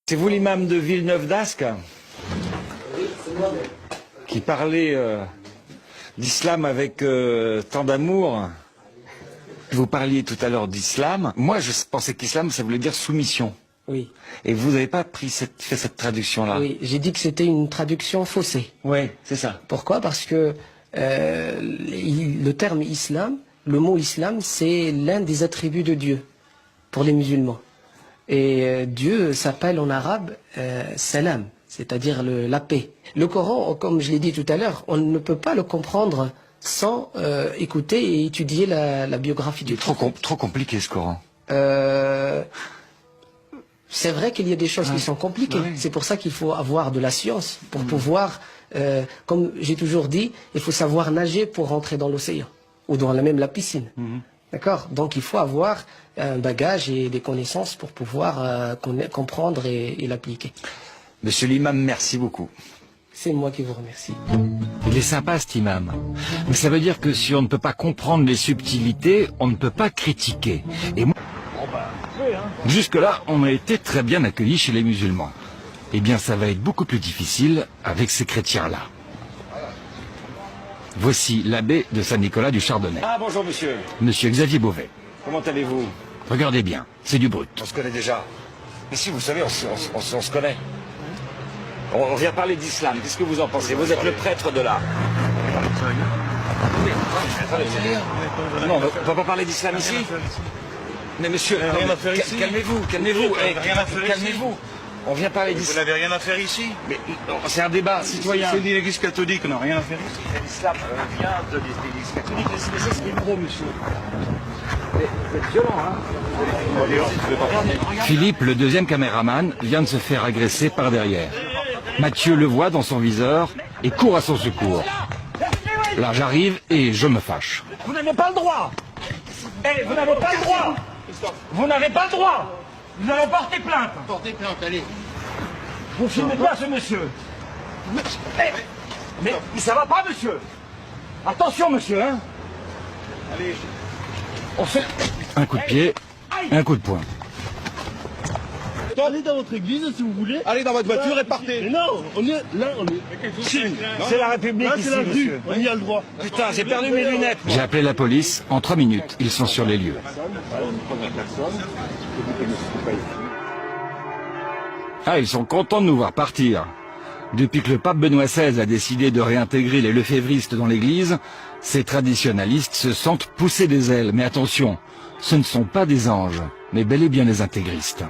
C'est vous l'imam de Villeneuve d'Ascq qui parlait d'islam avec tant d'amour. Vous parliez tout à l'heure d'islam. Moi, je pensais qu'islam, ça voulait dire soumission. Oui. Et vous n'avez pas fait cette traduction-là. Oui, j'ai dit que c'était une traduction faussée. Oui, c'est ça. Pourquoi? Parce que le terme islam, le mot islam, c'est l'un des attributs de Dieu pour les musulmans. Et Dieu s'appelle en arabe salam, c'est-à-dire la paix. Le Coran, comme je l'ai dit tout à l'heure, on ne peut pas le comprendre sans écouter et étudier la biographie du prophète. Trop compliqué ce Coran. C'est vrai qu'il y a des choses qui sont compliquées. Oui. C'est pour ça qu'il faut avoir de la science pour pouvoir, comme j'ai toujours dit, il faut savoir nager pour rentrer dans l'océan ou dans même la piscine. D'accord? Donc il faut avoir un bagage et des connaissances pour pouvoir comprendre et l'appliquer. Monsieur l'imam, merci beaucoup. C'est moi qui vous remercie. Il est sympa cet imam. Mais ça veut dire que si on ne peut pas comprendre les subtilités, on ne peut pas critiquer. Et moi, jusque-là, on a été très bien accueillis chez les musulmans. Eh bien, ça va être beaucoup plus difficile avec ces chrétiens-là. Voici l'abbé de Saint-Nicolas du Chardonnay. Ah, bonjour monsieur. Monsieur Xavier Beauvais. Comment allez-vous? Regardez bien, c'est du brut. On se connaît déjà. Mais si, vous savez, on se connaît. On vient parler d'islam. Qu'est-ce que vous en pensez? Vous êtes le prêtre de là. Non, on ne va pas parler d'islam ici. Mais monsieur, calmez-vous. Calmez-vous. On vient parler d'islam. Vous n'avez rien à faire ici. Mais c'est un débat citoyen. C'est l'Église catholique, on n'a rien à faire ici. L'islam vient de l'Église catholique. Laissez ce micro, monsieur. Vous êtes violent, hein? Philippe, le deuxième caméraman, vient de se faire agresser par derrière. Mathieu le voit dans son viseur et court à son secours. Là, j'arrive et je me fâche. Vous n'avez pas le droit. Vous n'avez pas le droit. Vous n'avez pas le droit. Nous allons porter plainte. Portez plainte, allez. Vous filmez pas ce monsieur. Mais ça va pas, monsieur. Attention, monsieur, hein. Allez. On fait un coup de pied, un coup de poing. Allez dans votre église si vous voulez. Allez dans votre voiture et partez. Mais non, on est là, on est. C'est la République Là, ici, c'est la rue. monsieur. On y a le droit. Putain, j'ai perdu mes lunettes. J'ai appelé la police. En 3 minutes, ils sont sur les lieux. Ah, ils sont contents de nous voir partir. Depuis que le pape Benoît XVI a décidé de réintégrer les lefévristes dans l'église, ces traditionalistes se sentent pousser des ailes. Mais attention, ce ne sont pas des anges, mais bel et bien des intégristes.